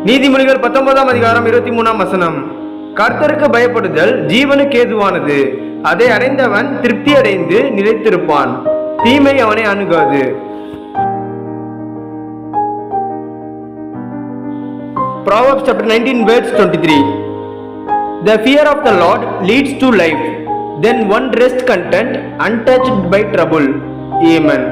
நீதிமொழிகள் 19ஆம் அதிகாரம் 23ஆம் வசனம். கர்த்தருக்கு பயப்படுதல் ஜீவனுக்கு ஏதுவானது, அதை அடைந்தவன் திருப்தி அடைந்து நிலைத்திருப்பான், தீமை அவனை அணுகாது. Proverbs chapter 19 verse 23. The fear of the Lord leads to life, then one rests content, untouched by trouble. Amen.